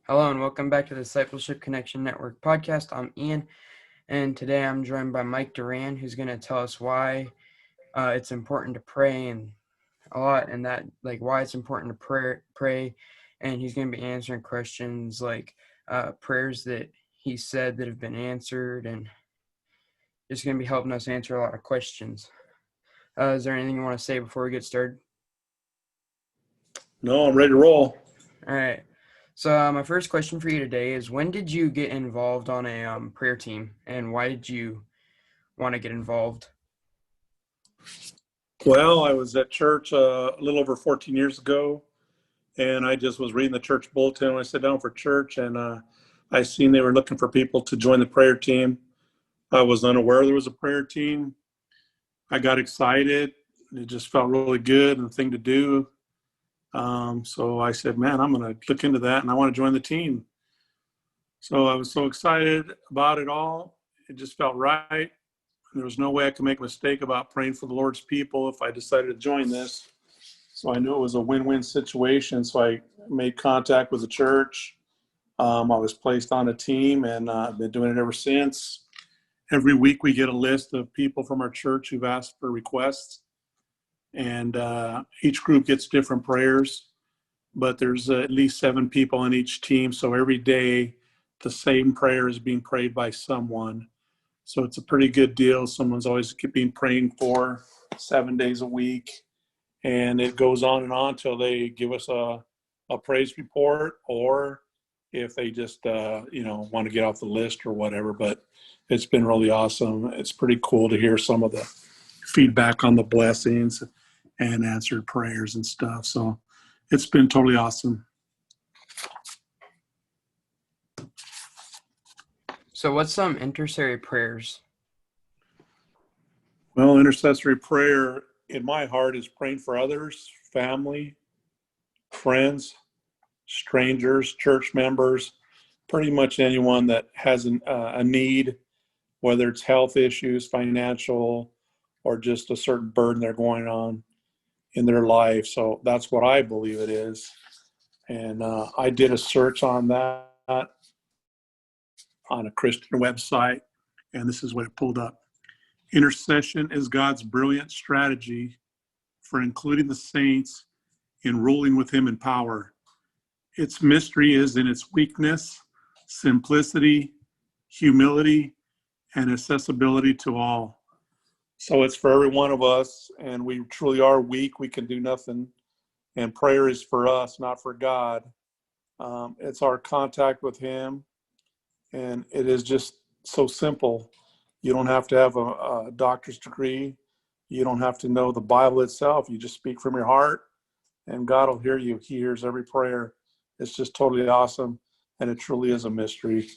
Hello and welcome back to the Discipleship Connection Network podcast. I'm Ian, and today I'm joined by Mike Duran, who's going to tell us why it's important to pray and a lot, and that why it's important to pray, and he's going to be answering questions like prayers that he said that have been answered, and just going to be helping us answer a lot of questions. Is there anything you want to say before we get started? No, I'm ready to roll. All right. So my first question for you today is, when did you get involved on a prayer team, and why did you want to get involved? Well, I was at church a little over 14 years ago, and I just was reading the church bulletin when I sat down for church, and I seen they were looking for people to join the prayer team. I was unaware there was a prayer team. I got excited. It just felt really good and a thing to do. So I said, man, I'm going to look into that, and I want to join the team. So I was so excited about it all. It just felt right. There was no way I could make a mistake about praying for the Lord's people if I decided to join this. So I knew it was a win-win situation. So I made contact with the church. I was placed on a team, and I've been doing it ever since. Every week we get a list of people from our church who've asked for requests, and each group gets different prayers, but there's at least 7 people on each team. So every day the same prayer is being prayed by someone. So it's a pretty good deal. Someone's always been praying for 7 days a week. And it goes on and on till they give us a praise report, or if they just, want to get off the list or whatever. But it's been really awesome. It's pretty cool to hear some of the feedback on the blessings and answered prayers and stuff. So it's been totally awesome. So what's some intercessory prayers? Well, intercessory prayer in my heart is praying for others, family, friends, strangers, church members, pretty much anyone that has a need, whether it's health issues, financial, or just a certain burden they're going on in their life. So that's what I believe it is. And I did a search on that on a Christian website, and this is what it pulled up. Intercession is God's brilliant strategy for including the saints in ruling with him in power. Its mystery is in its weakness, simplicity, humility, and accessibility to all. So it's for every one of us, and we truly are weak. We can do nothing, and prayer is for us, not for God. It's our contact with him, and it is just so simple. You don't have to have a doctor's degree. You don't have to know the Bible itself. You just speak from your heart, and God will hear you. He hears every prayer. It's just totally awesome, and it truly is a mystery.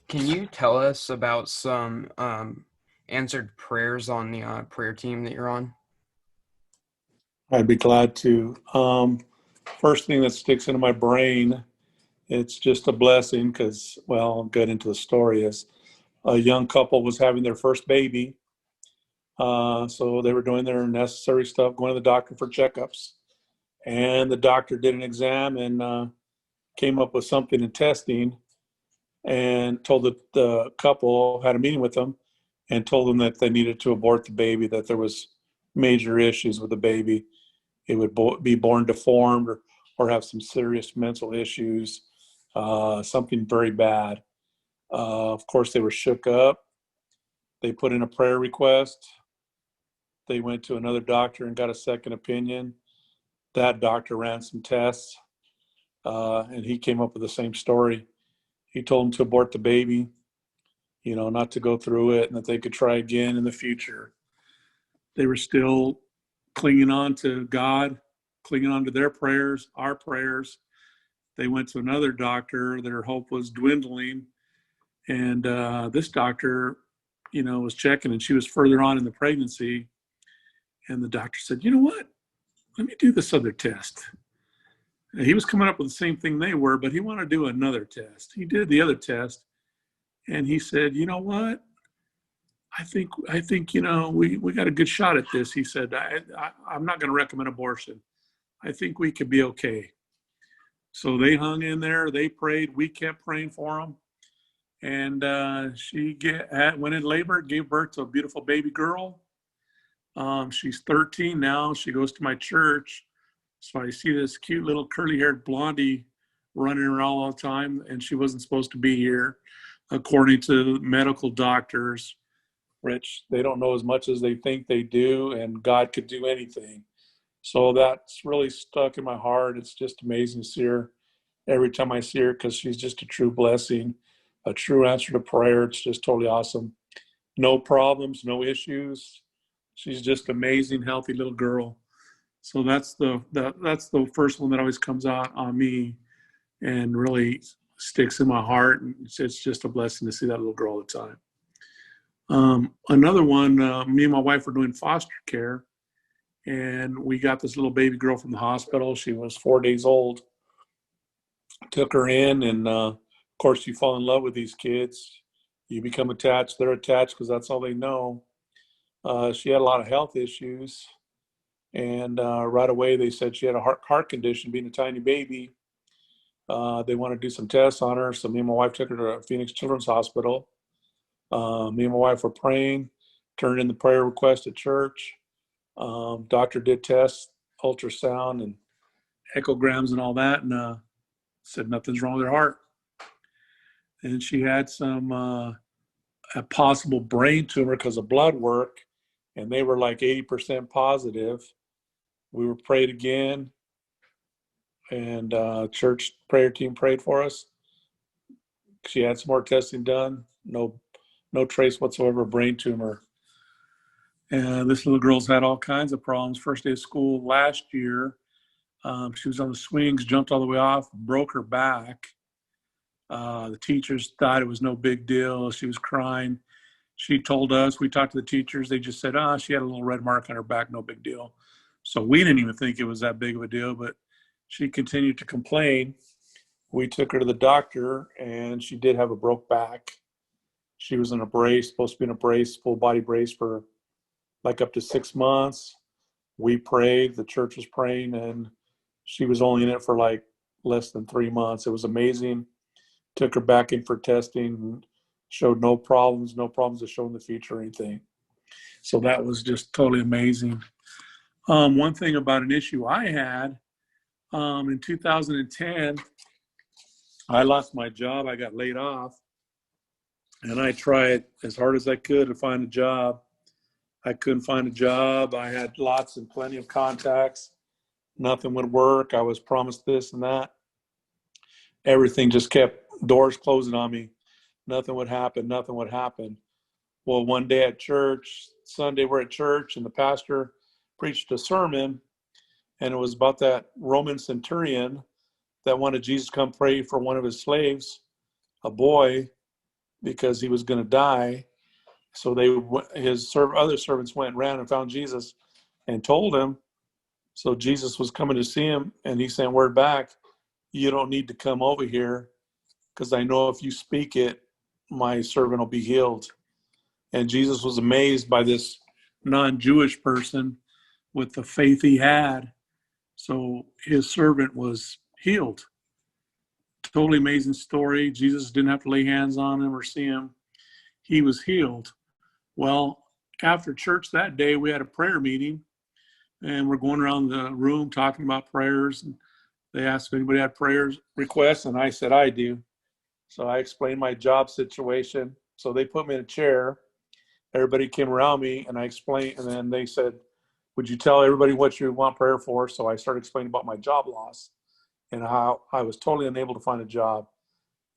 Can you tell us about some answered prayers on the prayer team that you're on? I'd be glad to. First thing that sticks into my brain, it's just a blessing because, well, I'll get into the story, is a young couple was having their first baby. So they were doing their necessary stuff, going to the doctor for checkups. And the doctor did an exam and came up with something in testing, and told the couple, had a meeting with them, and told them that they needed to abort the baby, that there was major issues with the baby. It would be born deformed, or have some serious mental issues, something very bad. Of course, they were shook up. They put in a prayer request. They went to another doctor and got a second opinion. That doctor ran some tests, and he came up with the same story. He told them to abort the baby, not to go through it, and that they could try again in the future. They were still clinging on to God, clinging on to their prayers, our prayers. They went to another doctor. Their hope was dwindling. And this doctor, was checking, and she was further on in the pregnancy. And the doctor said, you know what? Let me do this other test. And he was coming up with the same thing they were, but he wanted to do another test. He did the other test, and he said, you know what? I think we got a good shot at this. He said, I'm not going to recommend abortion. I think we could be okay. So they hung in there. They prayed. We kept praying for them. And went in labor, gave birth to a beautiful baby girl. She's 13 now. She goes to my church. So I see this cute little curly-haired blondie running around all the time, and she wasn't supposed to be here, according to medical doctors. Rich, they don't know as much as they think they do, and God could do anything. So that's really stuck in my heart. It's just amazing to see her every time I see her, because she's just a true blessing, a true answer to prayer. It's just totally awesome. No problems, no issues. She's just amazing, healthy little girl. So that's the first one that always comes out on me and really sticks in my heart. And it's just a blessing to see that little girl all the time. Another one, me and my wife were doing foster care, and we got this little baby girl from the hospital. She was 4 days old. Took her in, and of course, you fall in love with these kids. You become attached. They're attached because that's all they know. She had a lot of health issues, and right away they said she had a heart condition, being a tiny baby. They want to do some tests on her, so me and my wife took her to Phoenix Children's Hospital. Me and my wife were praying, turned in the prayer request at church. Doctor did tests, ultrasound and echograms and all that, and said nothing's wrong with her heart. And she had a possible brain tumor because of blood work, and they were like 80% positive. We were prayed again, and church prayer team prayed for us. She had some more testing done. No trace whatsoever of brain tumor. And this little girl's had all kinds of problems. First day of school last year, she was on the swings, jumped all the way off, broke her back. The teachers thought it was no big deal. She was crying. She told us, we talked to the teachers, they just said, she had a little red mark on her back, no big deal. So we didn't even think it was that big of a deal, but she continued to complain. We took her to the doctor, and she did have a broke back. She was in a brace, supposed to be in a brace, full body brace for like up to 6 months. We prayed, the church was praying, and she was only in it for like less than 3 months. It was amazing. Took her back in for testing, showed no problems to show in the future or anything. So that was just totally amazing. One thing about an issue I had, in 2010, I lost my job. I got laid off, and I tried as hard as I could to find a job. I couldn't find a job. I had lots and plenty of contacts. Nothing would work. I was promised this and that. Everything just kept doors closing on me. Nothing would happen. Nothing would happen. Well, one day at church, Sunday we're at church, and the pastor preached a sermon, and it was about that Roman centurion that wanted Jesus to come pray for one of his slaves, a boy, because he was going to die. So other servants went and ran and found Jesus and told him. So Jesus was coming to see him, and he sent word back, you don't need to come over here, because I know if you speak it, my servant will be healed. And Jesus was amazed by this non-Jewish person with the faith he had. So his servant was healed. Totally amazing story. Jesus didn't have to lay hands on him or see him. He was healed. Well, after church that day, we had a prayer meeting, and we're going around the room talking about prayers. And they asked if anybody had prayers requests, and I said I do. So I explained my job situation. So they put me in a chair. Everybody came around me, and I explained, and then they said, would you tell everybody what you want prayer for? So I started explaining about my job loss and how I was totally unable to find a job.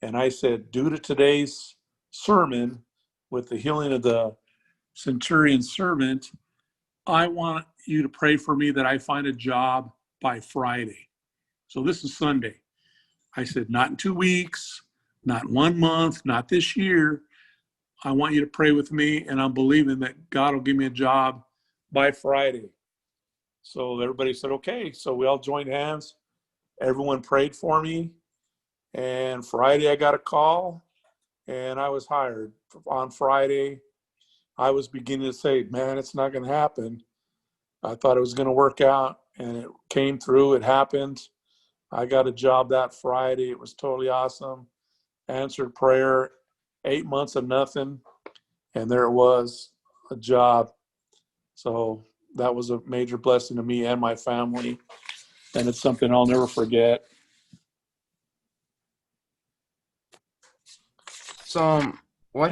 And I said, due to today's sermon with the healing of the centurion servant, I want you to pray for me that I find a job by Friday. So this is Sunday. I said, not in 2 weeks, not 1 month, not this year. I want you to pray with me, and I'm believing that God will give me a job by Friday. So everybody said, okay. So we all joined hands. Everyone prayed for me. And Friday I got a call, and I was hired on Friday. I was beginning to say, man, it's not going to happen. I thought it was going to work out, and it came through. It happened. I got a job that Friday. It was totally awesome. Answered prayer, 8 months of nothing, and there it was, a job. So that was a major blessing to me and my family, and it's something I'll never forget. So, what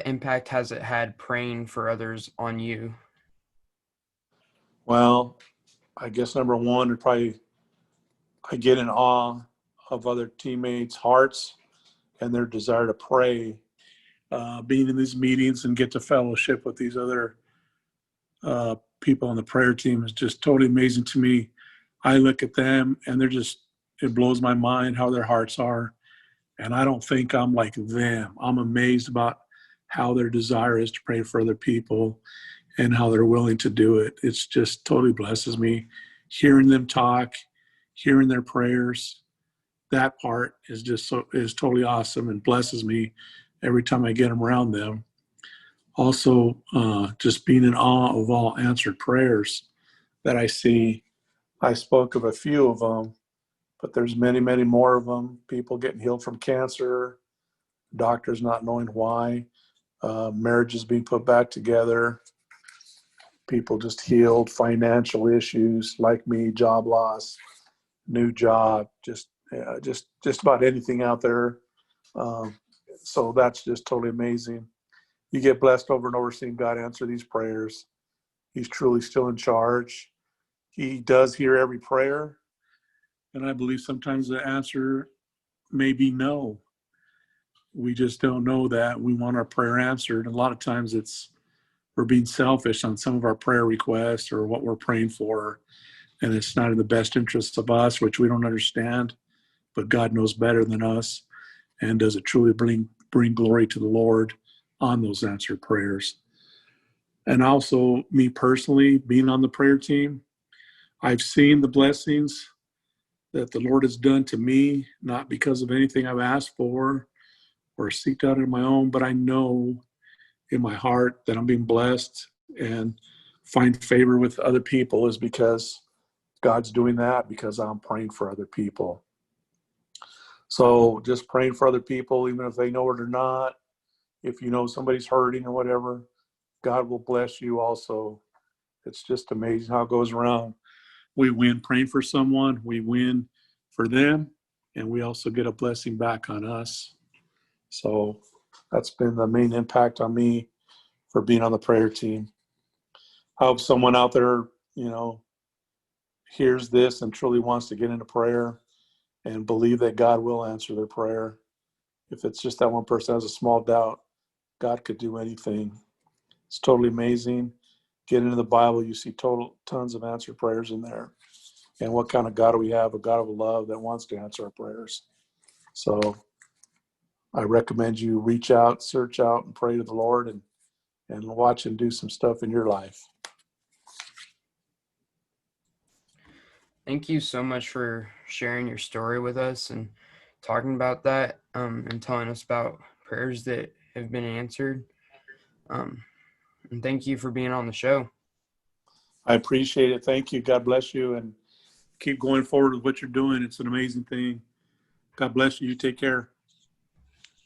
impact has it had praying for others on you? Well, I guess number one would probably, I get in awe of other teammates' hearts and their desire to pray. Being in these meetings and get to fellowship with these other people on the prayer team is just totally amazing to me. I look at them and it blows my mind how their hearts are. And I don't think I'm like them. I'm amazed about how their desire is to pray for other people and how they're willing to do it. It's just totally blesses me. Hearing them talk, hearing their prayers, that part is totally awesome and blesses me every time I get them around them. Also, just being in awe of all answered prayers that I see. I spoke of a few of them, but there's many, many more of them. People getting healed from cancer, doctors not knowing why, marriages being put back together, people just healed, financial issues like me, job loss, new job, just about anything out there. So that's just totally amazing. You get blessed over and over seeing God answer these prayers. He's truly still in charge. He does hear every prayer. And I believe sometimes the answer may be no. We just don't know that. We want our prayer answered. A lot of times we're being selfish on some of our prayer requests or what we're praying for. And it's not in the best interest of us, which we don't understand. But God knows better than us. And does it truly bring glory to the Lord on those answered prayers? And also, me personally, being on the prayer team, I've seen the blessings that the Lord has done to me, not because of anything I've asked for or seeked out on my own, but I know in my heart that I'm being blessed and find favor with other people is because God's doing that, because I'm praying for other people. So just praying for other people, even if they know it or not, if you know somebody's hurting or whatever, God will bless you also. It's just amazing how it goes around. We win praying for someone, we win for them, and we also get a blessing back on us. So that's been the main impact on me for being on the prayer team. I hope someone out there, hears this and truly wants to get into prayer and believe that God will answer their prayer. If it's just that one person has a small doubt, God could do anything. It's totally amazing. Get into the Bible, you see tons of answered prayers in there. And what kind of God do we have? A God of love that wants to answer our prayers. So I recommend you reach out, search out, and pray to the Lord and watch Him do some stuff in your life. Thank you so much for sharing your story with us and talking about that, and telling us about prayers that have been answered. And thank you for being on the show. I appreciate it. Thank you. God bless you, and keep going forward with what you're doing. It's an amazing thing. God bless you. You take care.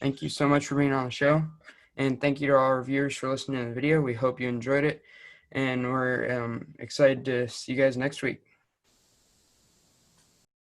Thank you so much for being on the show. And thank you to all our viewers for listening to the video. We hope you enjoyed it. And we're excited to see you guys next week.